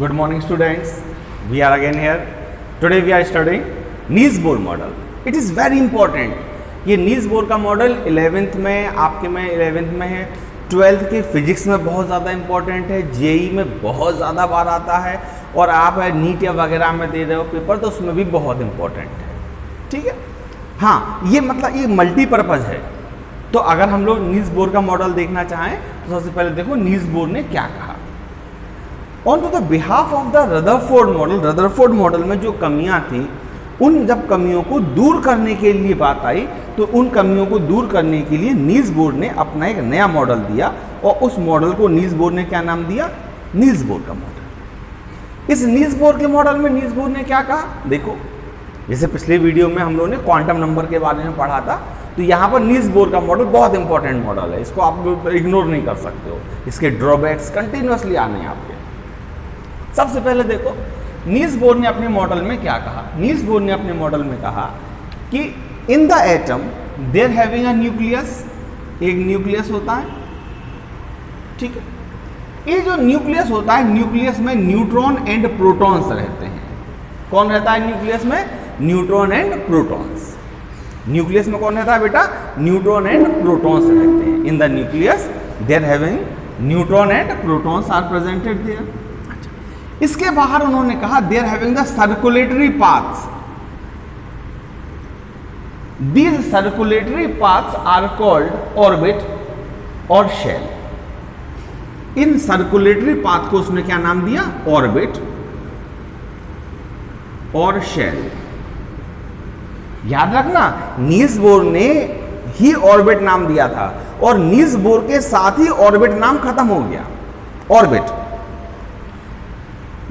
Good morning students, we are again here. Today we are studying Niels Bohr model. It is very important. ये Niels Bohr का model 11th में आपके में 11th में है, 12th के फिजिक्स में बहुत ज़्यादा इंपॉर्टेंट है, जेई में बहुत ज़्यादा बार आता है और आप नीट या वगैरह में दे रहे हो पेपर तो उसमें भी बहुत इंपॉर्टेंट है। ठीक है, हाँ, ये मतलब ये मल्टीपर्पज़ है। तो अगर हम लोग नील्स बोर का मॉडल देखना चाहें तो सबसे पहले देखो नील्स बोर ने क्या कहा। On to the behalf of the Rutherford model में जो कमियां थी, उन जब कमियों को दूर करने के लिए बात आई तो उन कमियों को दूर करने के लिए नील्स बोर ने अपना एक नया मॉडल दिया और उस मॉडल को नील्स बोर ने क्या नाम दिया? नील्स बोर का मॉडल। इस नील्स बोर के मॉडल में नील्स बोर ने क्या कहा? देखो, जैसे पिछले वीडियो में हम लोगों ने क्वांटम नंबर के बारे में पढ़ा था, तो यहाँ पर नील्स बोर का मॉडल बहुत इंपॉर्टेंट मॉडल है, इसको आप इग्नोर नहीं कर सकते हो, इसके ड्रॉबैक्स कंटिन्यूसली आने हैं आपके। सबसे पहले देखो नील्स बोर ने अपने मॉडल में क्या कहा। नील्स बोर ने अपने मॉडल में कहा कि in the atom there having a nucleus, एक न्यूक्लियस होता है। ठीक है, ये जो न्यूक्लियस होता है, न्यूक्लियस में न्यूट्रॉन एंड प्रोटॉन्स रहते हैं। कौन रहता है न्यूक्लियस में? Neutron and protons. न्यूक्लियस में कौन रहता है बेटा? न्यूट्रॉन एंड प्रोटॉन्स रहते हैं। In the nucleus there having neutron and protons are presented there. इसके बाहर उन्होंने कहा there having the circulatory paths, these circulatory paths are called orbit और शेल। इन सर्कुलेटरी पाथ को उसने क्या नाम दिया? ऑर्बिट और शेल। याद रखना, नील्स बोर ने ही ऑर्बिट नाम दिया था और नील्स बोर के साथ ही ऑर्बिट नाम खत्म हो गया। Orbit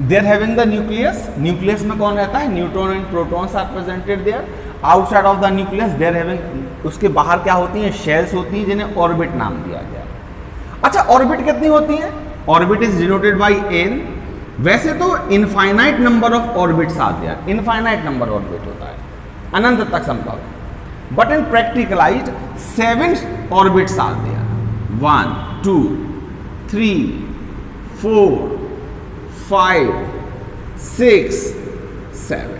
there having the nucleus, nucleus में कौन रहता है? Neutron and protons are presented there. Outside of the nucleus there having, उसके बाहर क्या होती हैं? शेल्स होती हैं जिन्हें ऑर्बिट नाम दिया गया। अच्छा, ऑर्बिट कितनी होती है? Orbit is denoted by n। वैसे तो infinite number of orbits are there, infinite number orbit होता है, अनंत तक संभव। But in practicalized 7 orbits are there. 1 2 3 4 5 6 7।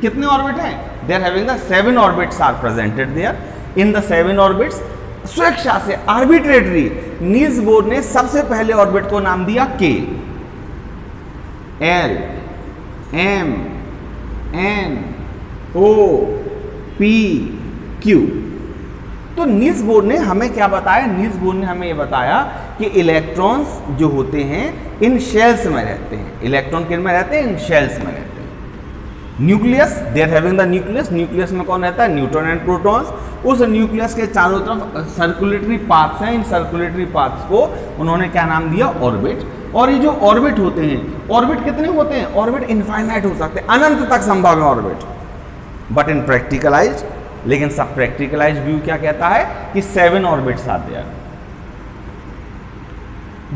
कितने ऑर्बिट हैं? There having the 7 orbits are presented there. In the 7 orbits स्वेच्छा से आर्बिट्रेटरी नील्स बोर ने सबसे पहले ऑर्बिट को नाम दिया K, L, M, N, O, P, Q। तो नील्स बोर ने हमें क्या बताया? नील्स बोर ने हमें ये बताया कि इलेक्ट्रॉन्स जो होते हैं इन शेल्स में रहते हैं। इलेक्ट्रॉन किन में रहते हैं? इन शेल्स में रहते हैं। Nucleus there having the nucleus, nucleus में कौन रहता है? Neutron and protons. उस न्यूक्लियस के चारों तरफ सर्कुलेटरी पाथ्स हैं। इन सर्कुलेटरी पाथ्स को उन्होंने क्या नाम दिया? ऑर्बिट। और ये जो ऑर्बिट होते हैं, ऑर्बिट कितने होते हैं? ऑर्बिट इनफाइनाइट हो सकते हैं, अनंत तक संभव है ऑर्बिट। बट इन प्रैक्टिकलाइज्ड, लेकिन सब प्रैक्टिकलाइज्ड व्यू क्या कहता है कि 7 ऑर्बिट्स आते हैं।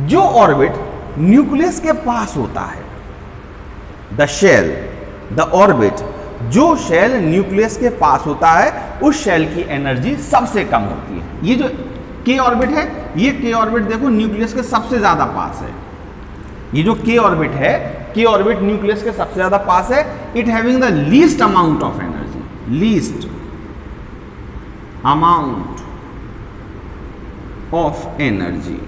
जो ऑर्बिट न्यूक्लियस के पास होता है, द शेल, द ऑर्बिट, जो शेल न्यूक्लियस के पास होता है, उस शेल की एनर्जी सबसे कम होती है। ये जो के ऑर्बिट है, ये के ऑर्बिट देखो न्यूक्लियस के सबसे ज्यादा पास है। ये जो के ऑर्बिट है, के ऑर्बिट न्यूक्लियस के सबसे ज्यादा पास है। It having the least amount of energy, least amount of energy.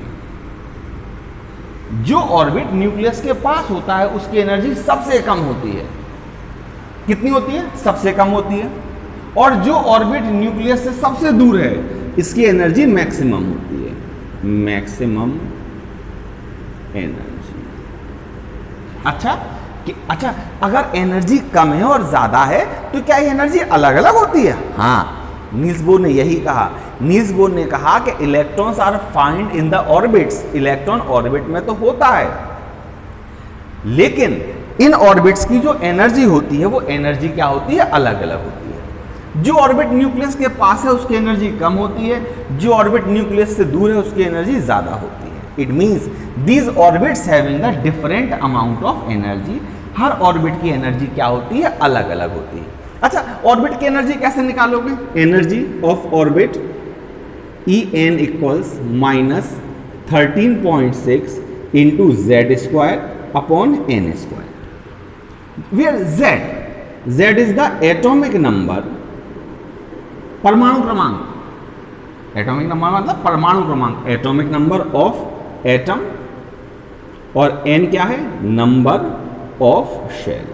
जो ऑर्बिट न्यूक्लियस के पास होता है उसकी एनर्जी सबसे कम होती है। कितनी होती है? सबसे कम होती है। और जो ऑर्बिट न्यूक्लियस से सबसे दूर है, इसकी एनर्जी मैक्सिमम होती है, मैक्सिमम एनर्जी। अच्छा, अगर एनर्जी कम है और ज्यादा है तो क्या ये एनर्जी अलग अलग होती है? हाँ, नील्स बोर ने यही कहा। नील्स बोर ने कहा कि electrons are found in the orbits, electron orbit में तो होता है, लेकिन इन ऑर्बिट्स की जो एनर्जी होती है वो एनर्जी क्या होती है? अलग अलग होती है। जो ऑर्बिट न्यूक्लियस के पास है उसकी एनर्जी कम होती है, जो ऑर्बिट न्यूक्लियस से दूर है उसकी एनर्जी ज्यादा होती है। It means these orbits having the different amount of energy. Her orbit की एनर्जी क्या होती है? अलग अलग होती है। अच्छा, ऑर्बिट की एनर्जी कैसे निकालोगे? Energy of orbit En equals -13.6 into z square upon n square, where z is the atomic number, परमाणु क्रमांक। एटॉमिक नंबर मतलब परमाणु क्रमांक, एटॉमिक नंबर ऑफ एटम, और n क्या है, नंबर ऑफ शेल,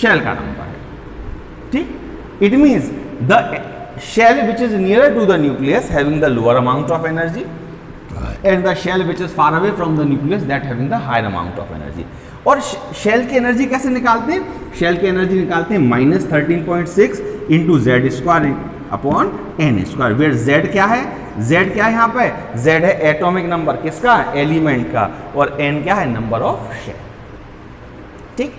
शेल का नंबर है, ठीक। It means the shell which is nearer to the nucleus having the lower amount of energy and the shell which is far away from the nucleus that having the higher amount of energy। और shell की energy कैसे निकालते हैं, shell की energy निकालते हैं -13.6 into z square upon n square, where z क्या है, जेड क्या है यहाँ पे, जेड है एटॉमिक नंबर किसका, एलिमेंट का, और एन क्या है, नंबर ऑफ शेल, ठीक।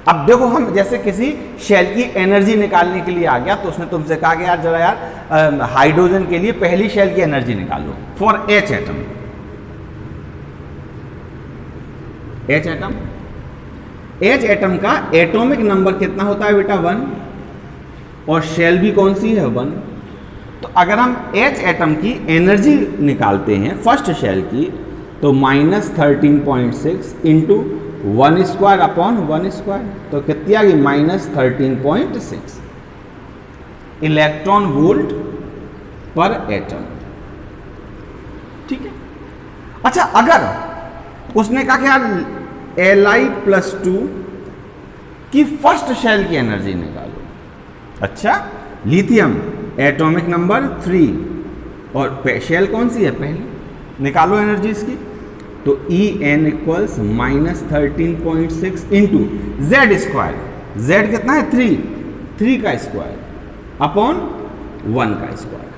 अब देखो हम जैसे किसी शेल की एनर्जी निकालने के लिए आ गया, तो उसने तुमसे कहा कि यार जरा यार हाइड्रोजन के लिए पहली शेल की एनर्जी निकालो for H atom, H atom, H atom का एटॉमिक नंबर कितना होता है बेटा 1, और शेल भी कौन सी है 1। तो अगर हम एच एटम की एनर्जी निकालते हैं फर्स्ट शेल की, तो -13.6 इंटू 1 स्क्वायर अपॉन 1 स्क्वायर, तो कितनी आ गई, -13.6 इलेक्ट्रॉन वोल्ट पर एटम, ठीक है। अच्छा, अगर उसने कहा कि यार Li+2 की फर्स्ट शेल की एनर्जी निकालो, अच्छा, लिथियम एटॉमिक नंबर 3 और शेल कौन सी है, पहली, निकालो एनर्जी इसकी, तो En equals -13.6 into z square, Z कितना है 3 का स्क्वायर अपॉन 1 का स्क्वायर,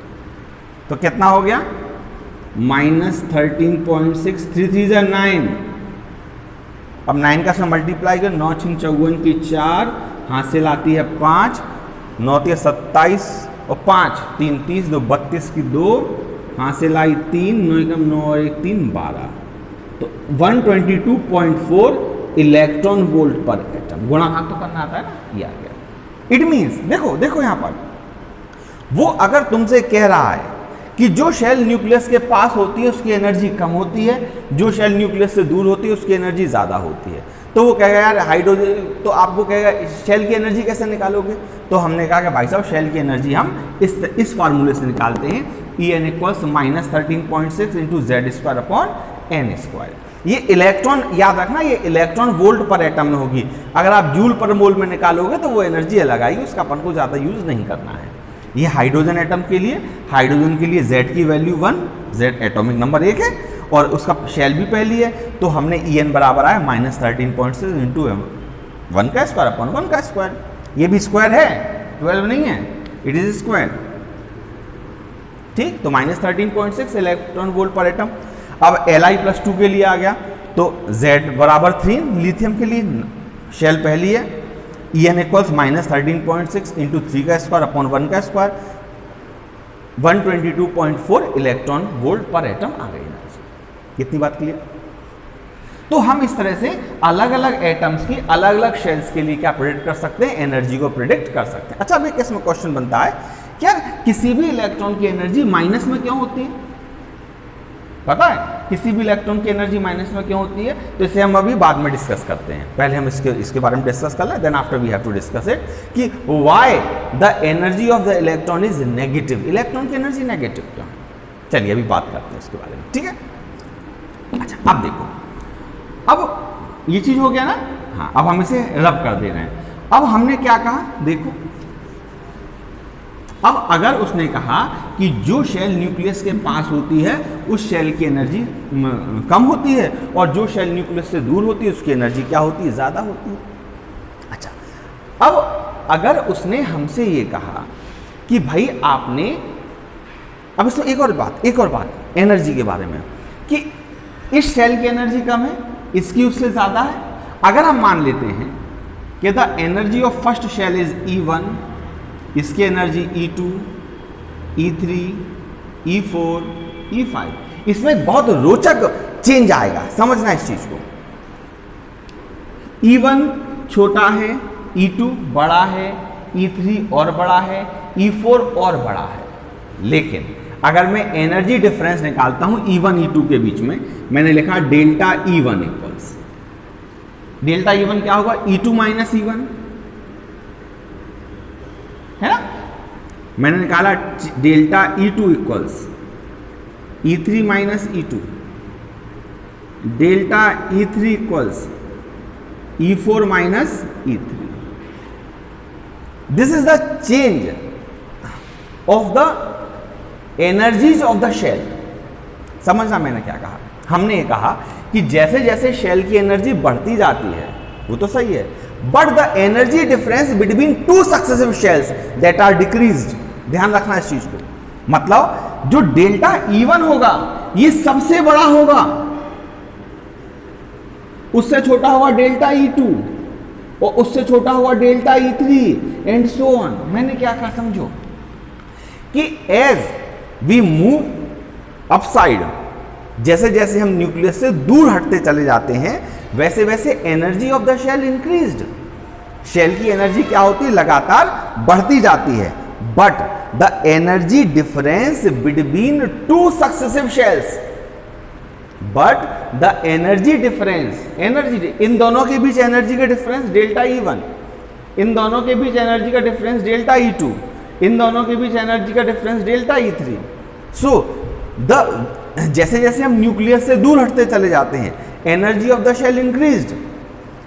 तो कितना हो गया -13.6, 3 3 जा 9, अब 9 का से मल्टीप्लाई कर, 9 6 54 की 4, हासिल आती है 5, 9 3 27 और 5 3 30, 2 32 की 2, हासिल आई 3, 9 1 9 और 1 3 12, तो 122.4 इलेक्ट्रॉन वोल्ट पर एटम। गुणा भाग तो करना आता है ना, ये आ गया। इट मीन्स देखो यहां पर वो अगर तुमसे कह रहा है कि जो शेल न्यूक्लियस के पास होती है उसकी एनर्जी कम होती है, जो शेल न्यूक्लियस से दूर होती है उसकी एनर्जी ज्यादा होती है, तो वो कहेगा यार हाइड्रोजन, तो आपको कहेगा शेल की एनर्जी कैसे निकालोगे, तो हमने कहा कि भाई साहब शेल की एनर्जी हम इस फार्मूले से निकालते हैं, En equals -13.6 into z square upon n square. ये इलेक्ट्रॉन याद रखना, ये इलेक्ट्रॉन वोल्ट पर एटम में होगी, अगर आप जूल पर मोल में निकालोगे तो वो एनर्जी अलग आएगी, उसका अपन को ज़्यादा यूज नहीं करना है। ये हाइड्रोजन एटम के लिए, हाइड्रोजन के लिए Z की वैल्यू 1, Z एटॉमिक नंबर 1 है और उसका शेल भी पहली है, तो हमने En बराबर आया -13.6 इंटू 1 का स्क्वायर अपॉन 1 का स्क्वायर, ये भी स्क्वायर है, 12 नहीं है, इट इज स्क्वायर, ठीक। तो -13.6 इलेक्ट्रॉन वोल्ट पर एटम। अब Li+2 के लिए आ गया, तो Z बराबर 3 लिथियम के लिए, शेल पहली है, En इक्वल्स -13.6 इंटू 3 का स्क्वायर अपॉन 1 का स्क्वायर, 122.4 इलेक्ट्रॉन वोल्ट पर एटम आ गई एनर्जी। कितनी बात क्लियर। तो हम इस तरह से अलग अलग एटम्स की अलग अलग शेल्स के लिए क्या प्रेडिक्ट कर सकते हैं, एनर्जी को प्रेडिक्ट कर सकते हैं। अच्छा, अब एक इसमें क्वेश्चन बनता है, क्या किसी भी इलेक्ट्रॉन की एनर्जी माइनस में क्यों होती है, पता है किसी भी इलेक्ट्रॉन की एनर्जी माइनस में क्यों होती है, तो इसे हम अभी बाद में डिस्कस करते हैं, पहले हम इसके बारे में डिस्कस कर लें, then after we have to discuss it कि why the energy of the electron is negative, electron की एनर्जी नेगेटिव क्यों है। चलिए अभी बात करते हैं इसके बारे में, ठीक है। अच्छा, अब देखो, अब ये चीज हो गया ना, हाँ, अब हम इसे रब कर दे रहे हैं। अब हमने क्या कहा, देखो, अब अगर उसने कहा कि जो शेल न्यूक्लियस के पास होती है उस शेल की एनर्जी कम होती है और जो शेल न्यूक्लियस से दूर होती है उसकी एनर्जी क्या होती है, ज़्यादा होती है। अच्छा, अब अगर उसने हमसे ये कहा कि भाई आपने, अब इसमें एक और बात एनर्जी के बारे में, कि इस शेल की एनर्जी कम है, इसकी उससे ज़्यादा है। अगर हम मान लेते हैं कि the energy of first shell is E1, इसकी energy E2, E3, E4, E5, इसमें बहुत रोचक चेंज आएगा, समझना इस चीज को। E1 छोटा है, E2 बड़ा है, E3 और बड़ा है, E4 और बड़ा है, लेकिन अगर मैं एनर्जी डिफरेंस निकालता हूं E1 E2 के बीच में, मैंने लिखा delta E1 equals delta E1 क्या होगा, E2 माइनस E1, है ना। मैंने निकाला delta E2 equals E3 minus E2, delta E3 equals E4 minus E3. This is the change of the energies of the shell. समझना मैंने क्या कहा, हमने ये कहा कि जैसे जैसे शेल की एनर्जी बढ़ती जाती है, वो तो सही है, but the energy difference between two successive shells that are decreased. ध्यान रखना इस चीज को, मतलब जो डेल्टा E1 होगा ये सबसे बड़ा होगा, उससे छोटा होगा डेल्टा E2 और उससे छोटा होगा delta E3 and so on. मैंने क्या कहा समझो कि एज वी मूव अपसाइड, जैसे जैसे हम न्यूक्लियस से दूर हटते चले जाते हैं वैसे वैसे energy of the shell increased. Shell की एनर्जी क्या होती है, लगातार बढ़ती जाती है, but the energy difference between two successive shells, but the energy difference, energy इन दोनों के बीच एनर्जी का डिफरेंस डेल्टा E1, इन दोनों के बीच एनर्जी का डिफरेंस डेल्टा E2, इन दोनों के बीच एनर्जी का difference delta E3. So the जैसे जैसे हम न्यूक्लियस से दूर हटते चले जाते हैं energy of the shell increased,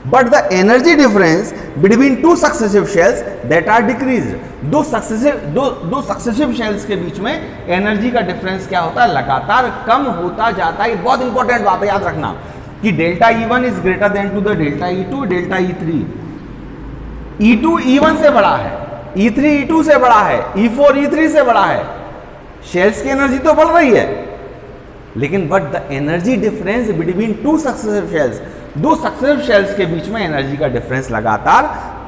but the energy difference between two successive shells that are decreased. दो सक्सेसिव शेल्स के बीच में एनर्जी का डिफरेंस क्या होता है, लगातार कम होता जाता है. बहुत इंपॉर्टेंट बात है, याद रखना कि delta E1 is greater than to the delta E2, delta E3. E2 E1 से बड़ा है, E3 E2 से बड़ा है, E4 E3 से बड़ा है. शेल्स की एनर्जी तो बढ़ रही है, लेकिन but the energy difference between two successive shells, दो सक्सेसिव शेल्स के बीच में एनर्जी का डिफरेंस लगातार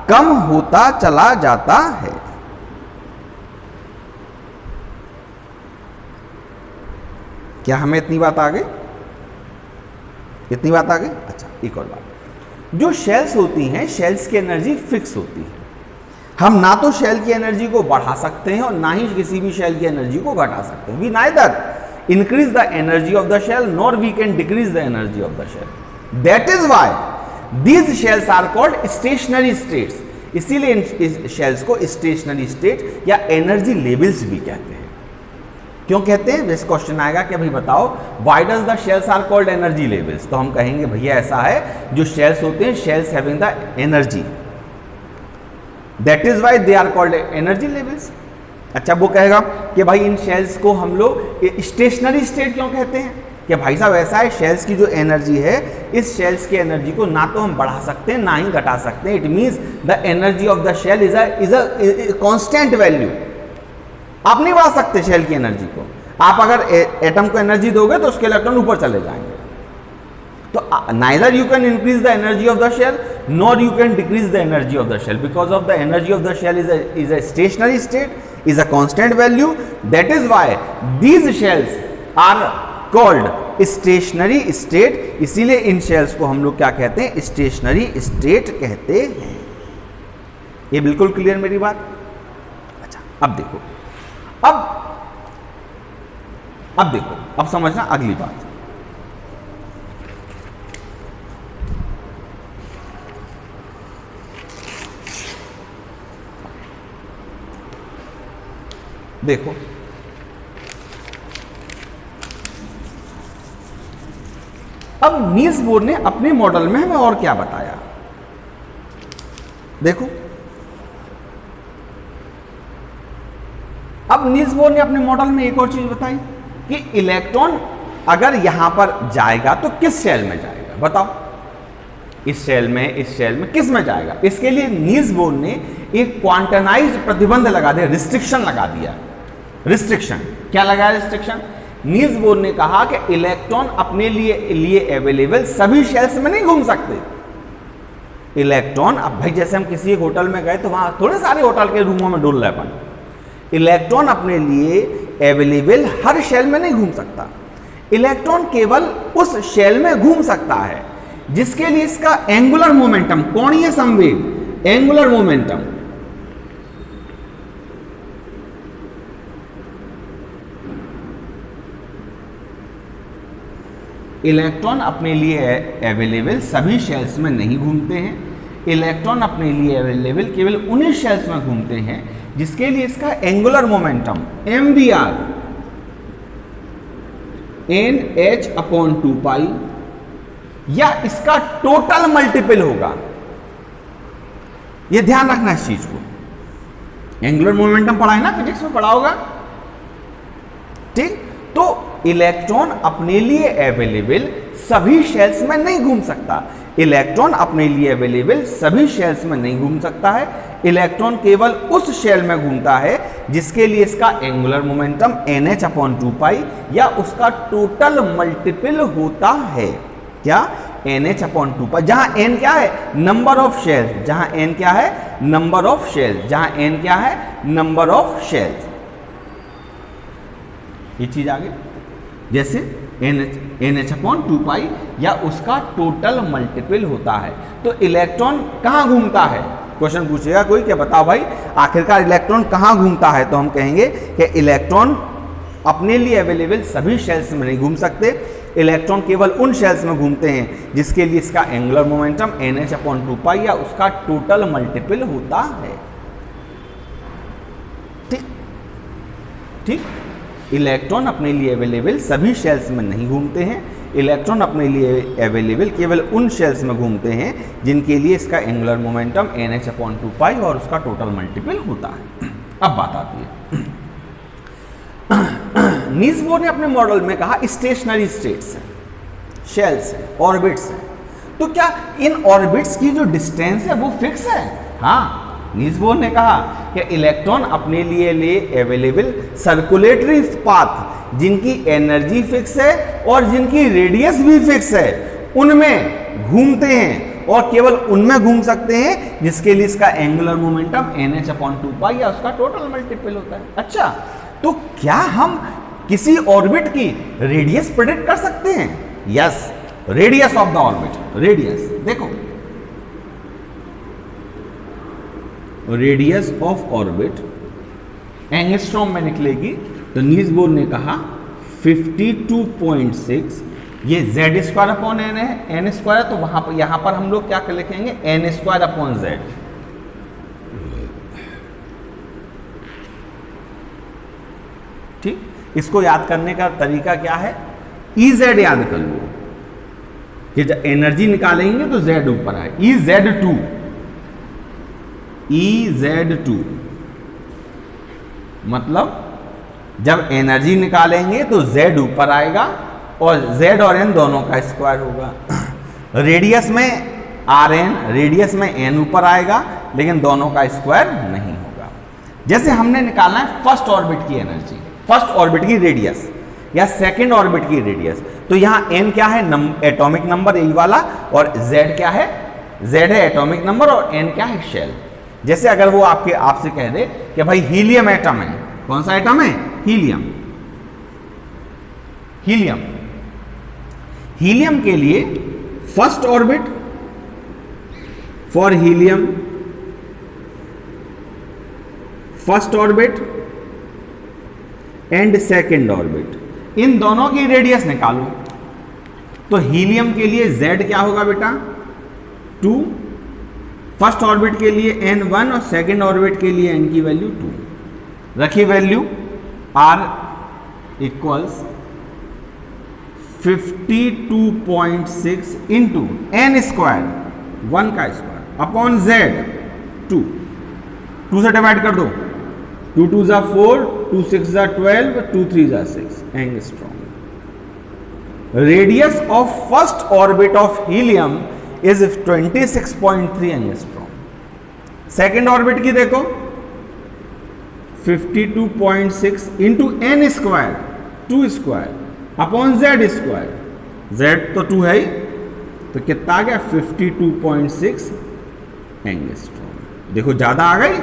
कम होता चला जाता है. क्या हमें इतनी बात आ गई, इतनी बात आ गई. अच्छा, एक और बात, जो शेल्स होती हैं शेल्स की एनर्जी फिक्स होती है. हम ना तो शेल की एनर्जी को बढ़ा सकते हैं और ना ही किसी भी शेल की एनर्जी को घटा सकते हैं. We neither increase the energy of the shell nor we can decrease the energy of the shell. That is why these shells are called stationary states. इसीलिए इन शेल्स को स्टेशनरी स्टेट या energy levels भी कहते हैं. क्यों कहते हैं, जैसे क्वेश्चन आएगा कि भाई बताओ why does the shells are called energy levels, तो हम कहेंगे भैया ऐसा है, जो शेल्स होते हैं shells having the energy, that is why they are called energy levels. अच्छा, वो कहेगा कि भाई इन शेल्स को हम लोग स्टेशनरी स्टेट क्यों कहते हैं, कि भाई साहब ऐसा है, शेल्स की जो एनर्जी है, इस शेल्स की एनर्जी को ना तो हम बढ़ा सकते हैं ना ही घटा सकते हैं. It means the energy of the shell is a constant value. आप नहीं बढ़ा सकते शेल की एनर्जी को. आप अगर एटम को एनर्जी दोगे तो उसके इलेक्ट्रॉन ऊपर चले जाएंगे. तो neither you can increase the energy of the shell nor you can decrease the energy of the shell, because of the energy of the shell is a stationary state, is a constant value. That is why these shells are called stationary state. इसीलिए इन shells को हम लोग क्या कहते हैं, stationary state कहते हैं. ये बिल्कुल क्लियर मेरी बात. अच्छा, अब देखो, अब देखो, अब समझना अगली बात. देखो, अब नील्स बोर ने अपने मॉडल में हमें और क्या बताया. देखो, अब नील्स बोर ने अपने मॉडल में एक और चीज बताई कि इलेक्ट्रॉन अगर यहां पर जाएगा तो किस शेल में जाएगा, बताओ. इस शेल में किस में जाएगा. इसके लिए नील्स बोर ने एक क्वांटनाइज्ड प्रतिबंध लगा दिया, रिस्ट्रिक्शन लगा दिया. रिस्ट्रिक्शन क्या लगाया, रिस्ट्रिक्शन. नील्स बोर ने कहा कि इलेक्ट्रॉन अपने लिए अवेलेबल सभी शेल्स में नहीं घूम सकते. इलेक्ट्रॉन, अब भाई जैसे हम किसी एक होटल में गए तो वहां थोड़े सारे होटल के रूमों में डोल रहे अपन. इलेक्ट्रॉन अपने लिए अवेलेबल हर शेल में नहीं घूम सकता. इलेक्ट्रॉन केवल उस शेल में घूम सकता है जिसके लिए इसका एंगुलर मोमेंटम, कोणीय संवेग, एंगुलर मोमेंटम, इलेक्ट्रॉन अपने लिए अवेलेबल सभी शेल्स में नहीं घूमते हैं। इलेक्ट्रॉन अपने लिए अवेलेबल केवल उन्हीं शेल्स में घूमते हैं जिसके लिए इसका एंगुलर मोमेंटम mvr nh/2 या इसका टोटल मल्टीपल होगा। यह ध्यान रखना इस चीज को, एंगुलर मोमेंटम पढ़ा है ना, फिजिक्स में पढ़ा होगा, ठीक। तो इलेक्ट्रॉन अपने लिए अवेलेबल सभी शेल्स में नहीं घूम सकता। इलेक्ट्रॉन अपने लिए अवेलेबल सभी शेल्स में नहीं घूम सकता है। इलेक्ट्रॉन केवल उस शेल में घूमता है जिसके लिए इसका एंगुलर मोमेंटम nh/2 या उसका टोटल मल्टीपल होता है। क्या? nh/2, जहां n क्या है? नंबर ऑफ शेल्स, जहां n क्या है? नंबर ऑफ शेल्स, जहां n क्या है? Number of shells. ये चीज आगे जैसे nh/2 या उसका टोटल मल्टीपल होता है। तो इलेक्ट्रॉन कहां घूमता है? क्वेश्चन पूछेगा कोई, क्या बताओ भाई आखिरकार इलेक्ट्रॉन कहां घूमता है? तो हम कहेंगे कि इलेक्ट्रॉन अपने लिए अवेलेबल सभी शेल्स में नहीं घूम सकते। इलेक्ट्रॉन केवल उन शेल्स में घूमते हैं जिसके लिए इसका एंगुलर मोमेंटम nh/2 या उसका टोटल मल्टीपल होता है। ठीक ठीक। इलेक्ट्रॉन अपने लिए अवेलेबल सभी शेल्स में नहीं घूमते हैं। इलेक्ट्रॉन अपने लिए अवेलेबल केवल उन शेल्स में घूमते हैं जिनके लिए इसका एंगुलर मोमेंटम nh/2 और उसका टोटल मल्टीपल होता है। अब बात आती है, नील्स बोर ने अपने मॉडल में कहा स्टेशनरी स्टेट्स हैं, शेल्स हैं, ऑर्बिट्स हैं। तो क्या इन ऑर्बिट्स की जो डिस्टेंस है वो फिक्स है? हाँ, नील्स बोर ने कहा कि इलेक्ट्रॉन अपने लिए अवेलेबल सर्कुलेटरी पाथ जिनकी एनर्जी फिक्स है और जिनकी रेडियस भी फिक्स है उनमें घूमते हैं और केवल उनमें घूम सकते हैं जिसके लिए इसका एंगुलर मोमेंटम nh/2 या उसका टोटल मल्टीपल होता है। अच्छा, तो क्या हम किसी ऑर्बिट की रेडियस प्रेडिक्ट कर सकते हैं? Yes, radius of the orbit. Radius देखो, रेडियस ऑफ ऑर्बिट एंगस्ट्रॉम में निकलेगी। तो नील्स बोर ने कहा 52.6, ये z² n है, n² तो वहां पर यहां पर हम लोग क्या लिखेंगे? n²/z। ठीक, इसको याद करने का तरीका क्या है? Ez याद कर लो कि जब एनर्जी निकालेंगे तो z ऊपर आए, Ez2 मतलब जब एनर्जी निकालेंगे तो z ऊपर आएगा और z और n दोनों का स्क्वायर होगा। रेडियस में Rn, रेडियस में n ऊपर आएगा लेकिन दोनों का स्क्वायर नहीं होगा। जैसे हमने निकालना है फर्स्ट ऑर्बिट की एनर्जी, फर्स्ट ऑर्बिट की रेडियस या सेकंड ऑर्बिट की रेडियस, तो यहां n क्या है? एटॉमिक नंबर यही वाला, और z क्या है? z है एटॉमिक नंबर और n क्या है? शेल। जैसे अगर वो आपसे कह दे कि भाई हीलियम एटम है, कौन सा एटम है? हीलियम। हीलियम, हीलियम के लिए first orbit for helium, first orbit and second orbit, इन दोनों की रेडियस निकालो। तो हीलियम के लिए z क्या होगा बेटा? 2, फर्स्ट ऑर्बिट के लिए n1 और सेकेंड ऑर्बिट के लिए n की वैल्यू 2। रखिए value, r equals 52.6 into n² 1 का स्क्वायर अपॉन z 2 से डिवाइड कर दो। 2 2 जा 4, 2 6 जा 12, 2 3 जा 6 angstrom. Radius of first orbit of helium is 26.3 angstrom. Second orbit की देखो 52.6 into n² 2² upon z²। z तो 2 है ही, तो कितना आ गया? 52.6 एंगस्ट्रॉम। देखो ज्यादा आ गई,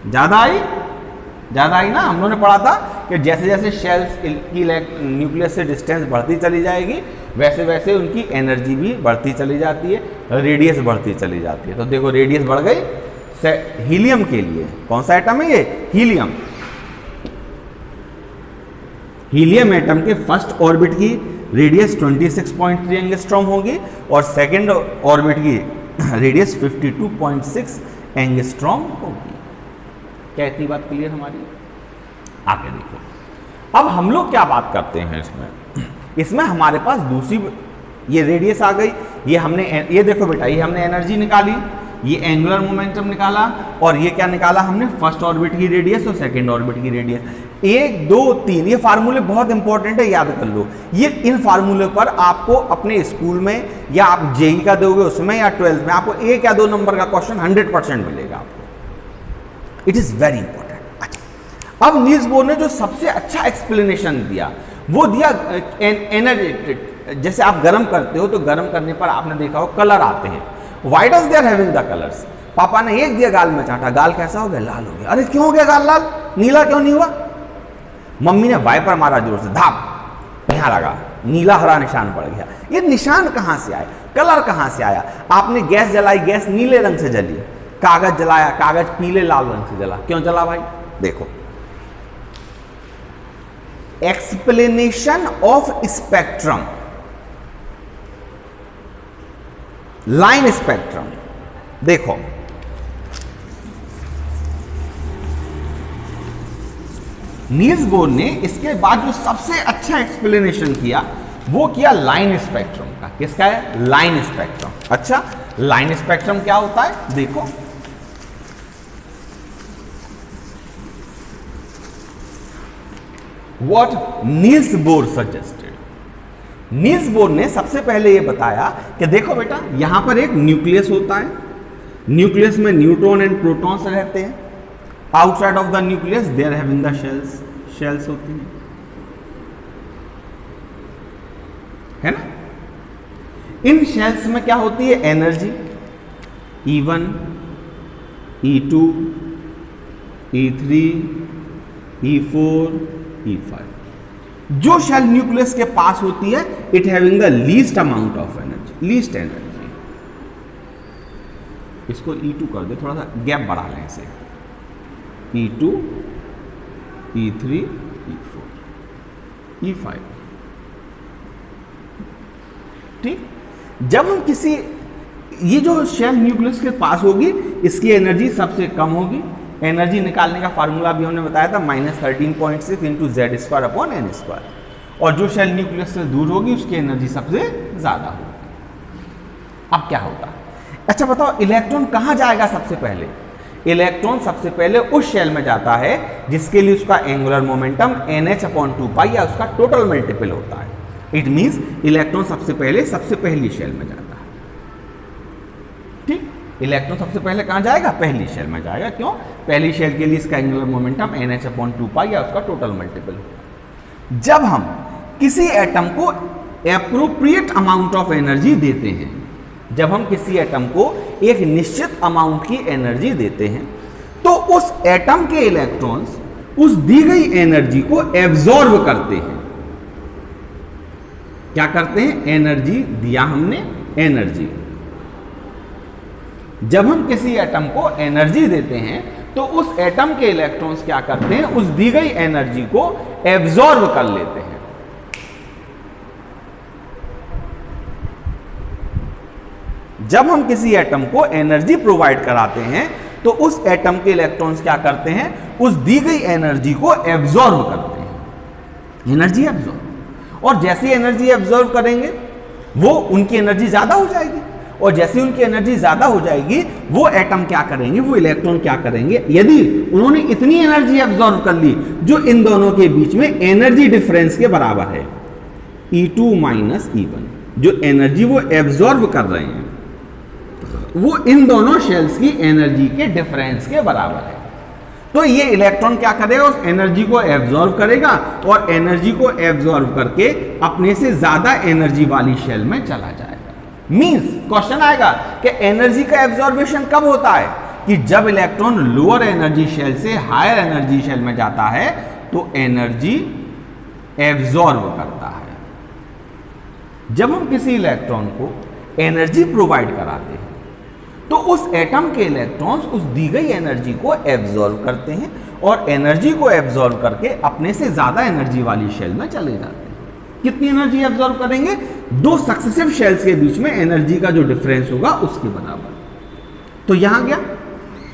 ज्यादा आई ना। हम लोगों ने पढ़ा था कि जैसे जैसे शेल्स की न्यूक्लियस से डिस्टेंस बढ़ती चली जाएगी वैसे वैसे उनकी एनर्जी भी बढ़ती चली जाती है, रेडियस बढ़ती चली जाती है। तो देखो रेडियस बढ़ गई। हीलियम के लिए कौन सा एटम है ये? हीलियम। हीलियम एटम के फर्स्ट ऑर्बिट की रेडियस 26.3 एंगस्ट्रॉम होगी और सेकेंड ऑर्बिट की रेडियस 52.6 एंगस्ट्रॉम होगी। क्या इतनी बात क्लियर हमारी? आगे देखो, अब हम लोग क्या बात करते हैं इसमें हमारे पास दूसरी ये रेडियस आ गई, ये देखो बेटा, ये हमने एनर्जी निकाली, ये एंगुलर मोमेंटम निकाला, और ये क्या निकाला हमने? फर्स्ट ऑर्बिट की रेडियस और सेकंड ऑर्बिट की रेडियस। 1 2 3 ये फार्मूले बहुत इंपॉर्टेंट है, याद कर लो। ये इन फार्मूले पर आपको अपने स्कूल में या आप जेई का दोगे उसमें या 12th में आपको 1 या 2 नंबर का क्वेश्चन 100% मिलेगा आपको। It is very important. अच्छा, अब नील्स बोर ने जो सबसे अच्छा एक्सप्लेनेशन दिया वो दिया एनर्जी। जैसे आप गर्म करते हो तो गर्म करने पर आपने देखा हो कलर आते हैं। Why does they are having the colors? पापा ने एक दिया, गाल में चाटा, गाल कैसा हो गया? लाल हो गया। अरे क्यों हो गया गाल लाल? नीला क्यों नहीं हुआ? मम्मी ने वाइपर मारा जोर से, धाप, यहां लगा, नीला हरा निशान पड़ गया। ये निशान कहां से आए? कलर कहां से आया? आपने गैस जलाई, गैस नीले रंग से जली। कागज जलाया, कागज पीले लाल रंग से जला। क्यों जला भाई? देखो, explanation of spectrum, line spectrum. देखो, नील्स बोर ने इसके बाद जो सबसे अच्छा एक्सप्लेनेशन किया वो किया लाइन स्पेक्ट्रम का। किसका है? Line spectrum. अच्छा, लाइन स्पेक्ट्रम क्या होता है? देखो, what Niels Bohr suggested. Niels Bohr ने सबसे पहले यह बताया कि देखो बेटा, यहां पर एक न्यूक्लियस होता है, न्यूक्लियस में न्यूट्रॉन एंड प्रोटॉन्स रहते हैं। Outside of the nucleus there having the shells, shells होती हैं, है ना। इन शेल्स में क्या होती है? Energy E1, E2, E3, E4, E5। जो शेल न्यूक्लियस के पास होती है, it having the least amount of energy, least energy. इसको E2 कर दे, थोड़ा सा गैप बढ़ा लें इसे। E2, E3, E4, E5। ठीक, जब हम किसी, ये जो शेल न्यूक्लियस के पास होगी इसकी एनर्जी सबसे कम होगी। एनर्जी निकालने का फार्मूला भी हमने बताया था, -13.6 इंटू Z² अपॉन N²। और जो शेल न्यूक्लियस से दूर होगी उसकी एनर्जी सबसे ज्यादा होगी। अब क्या होगा? अच्छा बताओ, इलेक्ट्रॉन कहां जाएगा सबसे पहले? इलेक्ट्रॉन सबसे पहले उस शेल में जाता है जिसके लिए उसका एंगुलर मोमेंटम NH/2π या उसका टोटल मल्टीपल होता है। इट मींस इलेक्ट्रॉन सबसे पहली शेल में जाता है। ठीक, इलेक्ट्रॉन सबसे पहले कहां जाएगा? पहली शेल में जाएगा। क्यों? पहली शेल के लिए इसका एंगुलर मोमेंटम NH/2π या उसका टोटल मल्टीपल होता है। जब हम किसी एटम को एप्रोप्रिएट अमाउंट ऑफ एनर्जी देते हैं, जब हम किसी एटम को एक निश्चित अमाउंट की एनर्जी देते हैं, तो उस एटम के इलेक्ट्रॉन्स उस दी गई एनर्जी को एब्जॉर्ब करते हैं। क्या करते हैं? एनर्जी दिया हमने, एनर्जी। जब हम किसी एटम को एनर्जी देते हैं तो उस एटम के इलेक्ट्रॉन्स क्या करते हैं? उस दी गई एनर्जी को एब्जॉर्ब कर लेते हैं। जब हम किसी एटम को एनर्जी प्रोवाइड कराते हैं तो उस एटम के इलेक्ट्रॉन्स क्या करते हैं? उस दी गई एनर्जी को एब्जॉर्ब करते हैं। एनर्जी एब्जॉर्ब, और जैसे एनर्जी एब्जॉर्ब करेंगे वो उनकी एनर्जी ज्यादा हो जाएगी, और जैसे उनकी एनर्जी ज्यादा हो जाएगी वो एटम क्या करेंगे? वो इलेक्ट्रॉन क्या करेंगे? यदि उन्होंने इतनी एनर्जी एब्जॉर्ब कर ली जो इन दोनों के बीच में एनर्जी डिफरेंस के बराबर है, E2 माइनस E1, जो एनर्जी वो एब्जॉर्ब कर रहे हैं वो इन दोनों शेल्स की एनर्जी के डिफरेंस के बराबर है। तो ये इलेक्ट्रॉन क्या करेगा? उस एनर्जी को एब्जॉर्ब करेगा और एनर्जी को एब्जॉर्ब करके अपने से ज्यादा एनर्जी वाली शेल में चला जाएगा। मींस क्वेश्चन आएगा कि एनर्जी का एब्जॉर्बेशन कब होता है? कि जब इलेक्ट्रॉन लोअर एनर्जी शेल से हायर एनर्जी शेल में जाता है तो एनर्जी एब्जॉर्ब करता है। जब हम किसी इलेक्ट्रॉन को एनर्जी प्रोवाइड कराते हैं तो उस एटम के इलेक्ट्रॉन्स उस दी गई एनर्जी को एब्जॉर्ब करते हैं और एनर्जी को एब्जॉर्ब करके अपने से ज्यादा एनर्जी वाली शेल में चले जाते हैं। कितनी एनर्जी एब्जॉर्ब करेंगे? दो सक्सेसिव शेल्स के बीच में एनर्जी का जो डिफरेंस होगा उसके बराबर। तो यहां गया।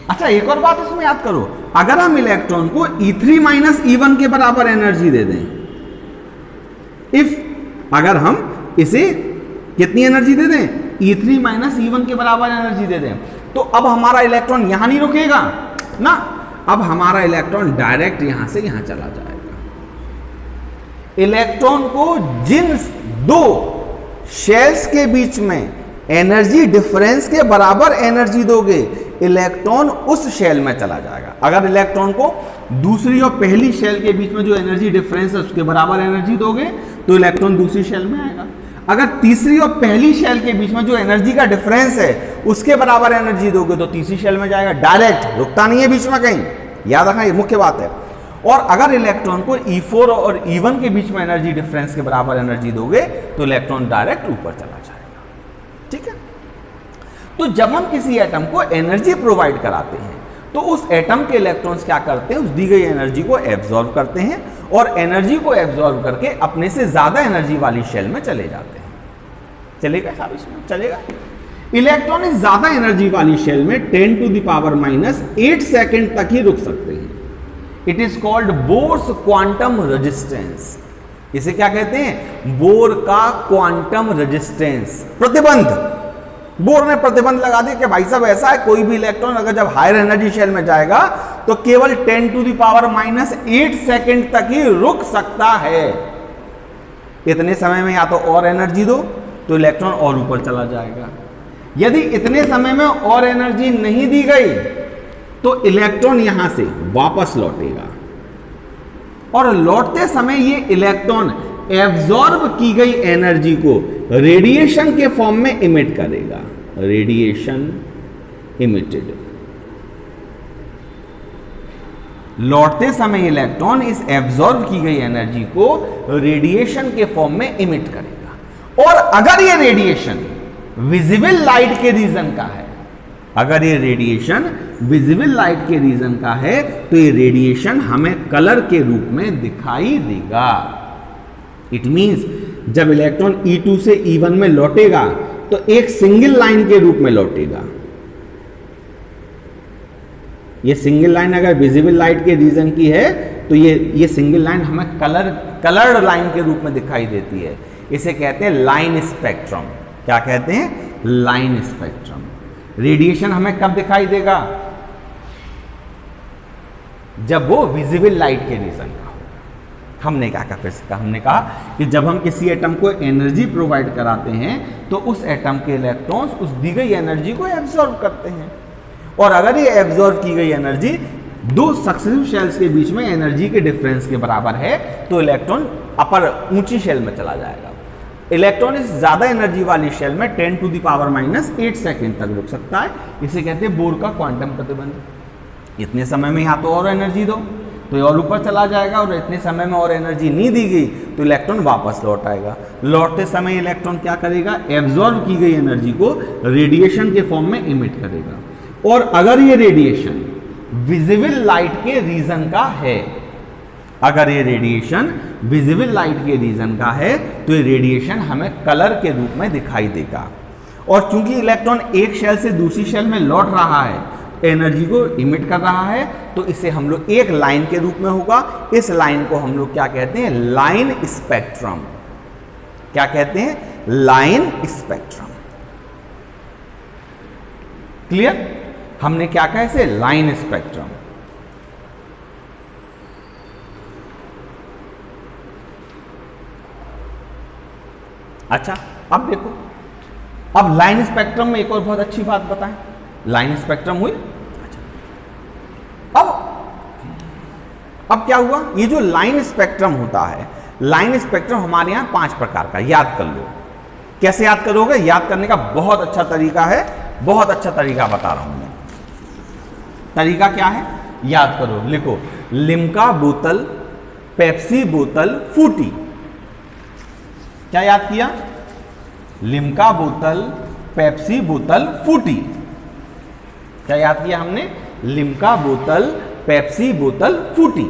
अच्छा, एक और बात इसमें याद करो, अगर हम इलेक्ट्रॉन को E3 माइनस E1 के बराबर एनर्जी दे दें, अगर हम इसे कितनी एनर्जी दे दें? E3 माइनस E1 के बराबर एनर्जी दे दें, तो अब हमारा इलेक्ट्रॉन यहां नहीं रुकेगा ना, अब हमारा इलेक्ट्रॉन डायरेक्ट यहां से यहां चला जाएगा। इलेक्ट्रॉन को जिन दो शेल्स के बीच में एनर्जी डिफरेंस के बराबर एनर्जी दोगे, इलेक्ट्रॉन उस शेल में चला जाएगा। अगर इलेक्ट्रॉन को दूसरी और पहली शेल के बीच में जो एनर्जी डिफरेंस है उसके बराबर एनर्जी दोगे तो इलेक्ट्रॉन दूसरी शेल में आएगा। अगर तीसरी और पहली शेल के बीच में जो एनर्जी का डिफरेंस है उसके बराबर एनर्जी दोगे तो तीसरी शेल में जाएगा, डायरेक्ट, रुकता नहीं है बीच में कहीं, याद रखना ये मुख्य बात है। और अगर इलेक्ट्रॉन को E4 और E1 के बीच में एनर्जी डिफरेंस के बराबर एनर्जी दोगे तो इलेक्ट्रॉन डायरेक्ट ऊपर चला जाएगा। ठीक है, तो जब हम किसी एटम को एनर्जी प्रोवाइड कराते हैं तो उस एटम के इलेक्ट्रॉन्स क्या करते हैं? उस दी गई एनर्जी को एब्जॉर्ब करते हैं और एनर्जी को एब्जॉर्ब करके अपने से ज्यादा एनर्जी वाली शेल में चले जाते हैं। चलेगा साहब? इसमें चलेगा। इलेक्ट्रॉन इस ज्यादा एनर्जी वाली शेल में 10⁻⁸ सेकेंड तक ही रुक सकते हैं। It is called Bohr's quantum resistance. इसे क्या कहते हैं? बोर का क्वांटम रेजिस्टेंस, प्रतिबंध। बोर ने प्रतिबंध लगा दिया कि भाई साहब ऐसा है, कोई भी इलेक्ट्रॉन अगर जब हायर एनर्जी शेल में जाएगा तो केवल 10⁻⁸ सेकेंड तक ही रुक सकता है। इतने समय में या तो और एनर्जी दो तो इलेक्ट्रॉन और ऊपर चला जाएगा। यदि इतने समय में और एनर्जी नहीं दी गई तो इलेक्ट्रॉन यहां से वापस लौटेगा और लौटते समय ये इलेक्ट्रॉन एब्जॉर्ब की गई एनर्जी को रेडिएशन के फॉर्म में इमिट करेगा। Radiation emitted. लौटते समय इलेक्ट्रॉन इस एब्जॉर्ब की गई एनर्जी को रेडिएशन के फॉर्म में इमिट करेगा। और अगर ये रेडिएशन विजिबल लाइट के रीजन का है, अगर ये रेडिएशन विजिबल लाइट के रीजन का है तो ये रेडिएशन हमें कलर के रूप में दिखाई देगा। इट मींस जब इलेक्ट्रॉन E2 से E1 में लौटेगा तो एक सिंगल लाइन के रूप में लौटेगा। ये सिंगल लाइन अगर विजिबल लाइट के रीजन की है तो ये सिंगल लाइन हमें कलर्ड लाइन के रूप में दिखाई देती है। इसे कहते हैं लाइन स्पेक्ट्रम। क्या कहते हैं? Line spectrum. रेडिएशन हमें कब दिखाई देगा? जब वो विजिबल लाइट के रीजन का होगा। हमने क्या कहा? फिर से हमने कहा कि जब हम किसी एटम को एनर्जी प्रोवाइड कराते हैं तो उस एटम के इलेक्ट्रॉन्स उस दी गई एनर्जी को एब्जॉर्ब करते हैं और अगर ये एब्जॉर्ब की गई एनर्जी दो सक्सेसिव शेल्स के बीच में एनर्जी के डिफरेंस के बराबर है तो इलेक्ट्रॉन अपर ऊंची शेल में चला जाएगा। इलेक्ट्रॉन इस ज्यादा एनर्जी वाली शेल में 10⁻⁸ सेकेंड तक रुक सकता है। इसे कहते हैं बोर का क्वांटम प्रतिबंध। इतने समय में या तो और एनर्जी दो तो ये और ऊपर चला जाएगा और इतने समय में और एनर्जी नहीं दी गई तो इलेक्ट्रॉन वापस लौट आएगा। लौटते समय इलेक्ट्रॉन क्या करेगा? एब्जॉर्ब की गई एनर्जी को रेडिएशन के फॉर्म में इमिट करेगा। और अगर ये रेडिएशन विजिबल लाइट के रीजन का है, अगर ये रेडिएशन विजिबल लाइट के रीजन का है तो ये रेडिएशन हमें कलर के रूप में दिखाई देगा। और चूंकि इलेक्ट्रॉन एक शेल से दूसरी शेल में लौट रहा है, एनर्जी को इमिट कर रहा है, तो इसे हम लोग एक लाइन के रूप में होगा। इस लाइन को हम लोग क्या कहते हैं? Line spectrum. क्या कहते हैं? Line spectrum. क्लियर? हमने क्या कहा इसे? Line spectrum. अच्छा, अब देखो, अब लाइन स्पेक्ट्रम में एक और बहुत अच्छी बात बताएं। लाइन स्पेक्ट्रम हुई। अच्छा, अब क्या हुआ? ये जो लाइन स्पेक्ट्रम होता है, लाइन स्पेक्ट्रम हमारे यहां 5 प्रकार का, याद कर लो। कैसे याद करोगे? याद करने का बहुत अच्छा तरीका है, बहुत अच्छा तरीका बता रहा हूं मैं। तरीका क्या है? याद करो, लिखो। लिम्का बोतल, पेप्सी बोतल, फ्रूटी। क्या याद किया? लिम्का बोतल, पेप्सी बोतल, फ्रूटी। क्या याद किया हमने? लिम्का बोतल, पेप्सी बोतल, फ्रूटी।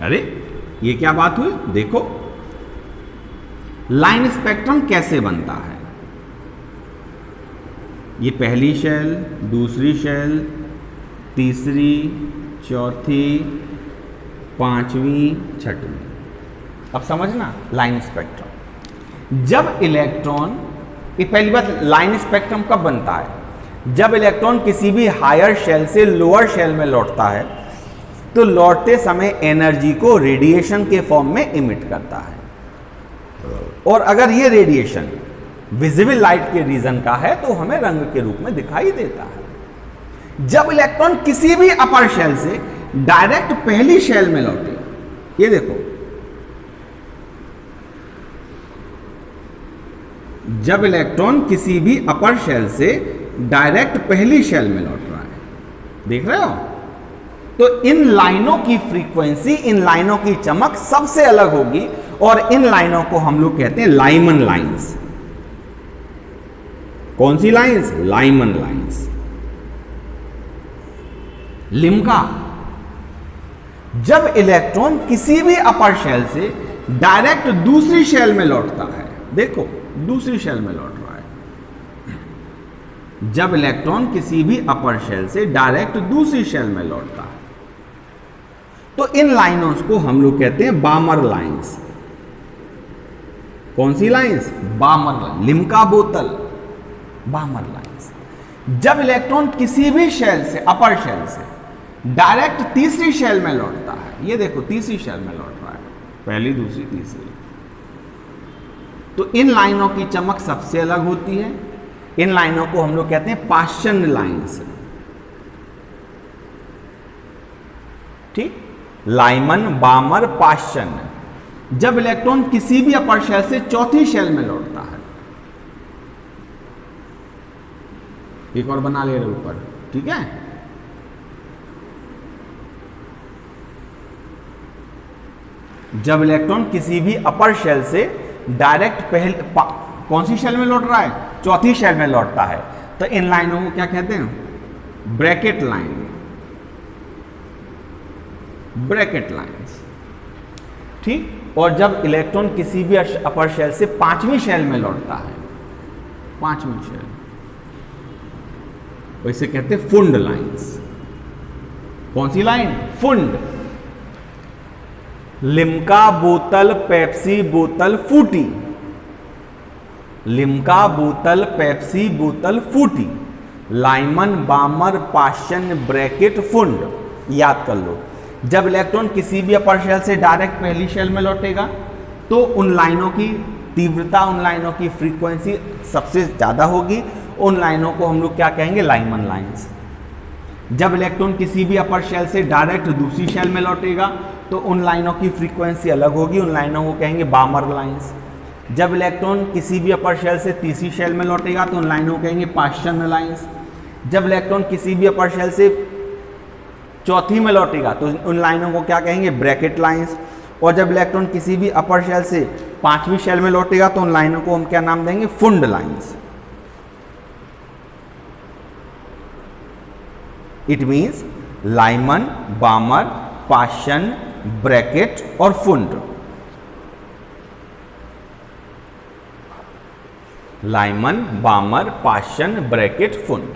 अरे ये क्या बात हुई? देखो, लाइन स्पेक्ट्रम कैसे बनता है? ये पहली शेल, दूसरी शेल, तीसरी, चौथी, पांचवी, छठवीं। अब समझना लाइन स्पेक्ट्रम। जब इलेक्ट्रॉन, ये पहली बात, लाइन स्पेक्ट्रम कब बनता है? जब इलेक्ट्रॉन किसी भी हायर शेल से लोअर शेल में लौटता है तो लौटते समय एनर्जी को रेडिएशन के फॉर्म में इमिट करता है, और अगर ये रेडिएशन विजिबल लाइट के रीजन का है तो हमें रंग के रूप में दिखाई देता है। जब इलेक्ट्रॉन किसी भी अपर शेल से डायरेक्ट पहली शेल में लौटे, ये देखो, जब इलेक्ट्रॉन किसी भी अपर शेल से डायरेक्ट पहली शेल में लौट रहा है, देख रहे हो, तो इन लाइनों की फ्रीक्वेंसी, इन लाइनों की चमक सबसे अलग होगी, और इन लाइनों को हम लोग कहते हैं लाइमन लाइंस। कौन सी लाइंस? Lyman lines. लिम्का, जब इलेक्ट्रॉन किसी भी अपर शेल से डायरेक्ट दूसरी शेल में लौटता है, देखो दूसरी शेल में लौट रहा है, जब इलेक्ट्रॉन किसी भी अपर शेल से डायरेक्ट दूसरी शेल में लौटता है तो इन लाइनों को हम लोग कहते हैं बामर लाइंस। कौन सी लाइंस? बामर लाइंस। लिम्का बोतल, बामर लाइंस। जब इलेक्ट्रॉन किसी भी शेल से, अपर शेल से डायरेक्ट तीसरी शेल में लौटता है, ये देखो तीसरी शेल में लौट रहा है, पहली, दूसरी, तीसरी, तो इन लाइनों की चमक सबसे अलग होती है। इन लाइनों को हम लोग कहते हैं पाश्चन लाइंस। ठीक, लाइमन, बामर, पाश्चन। जब इलेक्ट्रॉन किसी भी अपर शेल से चौथी शेल में लौटता है, एक और बना ले रहे ऊपर, ठीक है, जब इलेक्ट्रॉन किसी भी अपर शेल से डायरेक्ट कौन सी शेल में लौट रहा है? चौथी शेल में लौटता है, तो इन लाइनों को क्या कहते हैं? Bracket line, bracket lines. ठीक, और जब इलेक्ट्रॉन किसी भी अपर शेल से पांचवी शेल में लौटता है, पांचवी शेल, वैसे कहते हैं फुंड लाइंस। कौन सी लाइन? फुंड। लिम्का बोतल, पेप्सी बोतल फूटी, लिम्का बोतल, पेप्सी बोतल फूटी, लाइमन, बामर, पाश्चन, ब्रैकेट, फुंड। याद कर लो, जब इलेक्ट्रॉन किसी भी अपर शेल से डायरेक्ट पहली शेल में लौटेगा तो उन लाइनों की तीव्रता, उन लाइनों की फ्रीक्वेंसी सबसे ज्यादा होगी, उन लाइनों को हम लोग क्या कहेंगे? Lyman lines. जब इलेक्ट्रॉन किसी भी अपर शेल से डायरेक्ट दूसरी शेल में लौटेगा तो उन लाइनों की फ्रीक्वेंसी अलग होगी, उन लाइनों को कहेंगे बामर लाइंस। जब इलेक्ट्रॉन किसी भी अपर शेल से तीसरी शेल में लौटेगा तो उन लाइनों को कहेंगे पाश्चन लाइंस। जब इलेक्ट्रॉन किसी भी अपर शेल से चौथी में लौटेगा तो उन लाइनों को क्या कहेंगे? Bracket lines. और जब इलेक्ट्रॉन किसी भी अपर शेल से पांचवी शेल में लौटेगा तो उन लाइनों को हम क्या नाम देंगे? Pfund lines. It means Lyman, Balmer, Paschen, Brackett और Pfund. Lyman, Balmer, Paschen, Brackett, Pfund,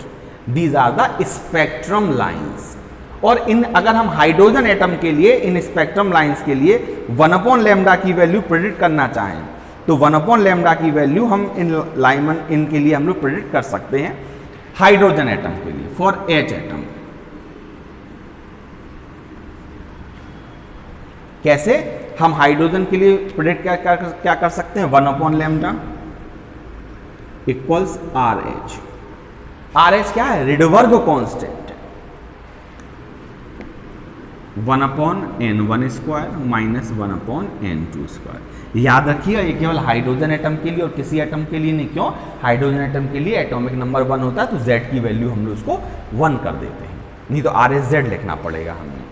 these are the spectrum lines. और इन अगर हम हाइड्रोजन एटम के लिए इन स्पेक्ट्रम लाइंस के लिए 1/λ की वैल्यू प्रेडिक्ट करना चाहें तो 1/λ की वैल्यू हम इन लाइमन, इनके लिए हम लोग प्रेडिक्ट कर सकते हैं हाइड्रोजन एटम के लिए, फॉर H एटम। कैसे? हम हाइड्रोजन के लिए प्रेडिक्ट क्या कर सकते हैं? 1/λ इक्वल्स RH। RH क्या है? Rydberg constant, 1/n1² minus 1/n2²। याद रखिए, ये केवल हाइड्रोजन एटम के लिए और किसी एटम के लिए नहीं। क्यों? हाइड्रोजन एटम के लिए एटॉमिक नंबर 1 होता है तो Z की वैल्यू हम लोग उसको 1 कर देते हैं, नहीं तो RHZ लिखना पड़ेगा हमें।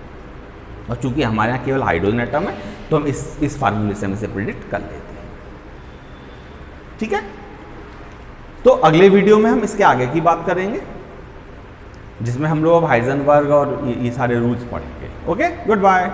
और चूंकि हमारे यहाँ केवल हाइड्रोजन एटम है तो हम इस फार्मूले से हम इसे प्रेडिक्ट कर लेते हैं। ठीक है, तो अगले वीडियो में हम इसके आगे की बात करेंगे जिसमें हम लोग अब हाइजेनबर्ग और ये सारे रूल्स पढ़ेंगे। Okay, good bye.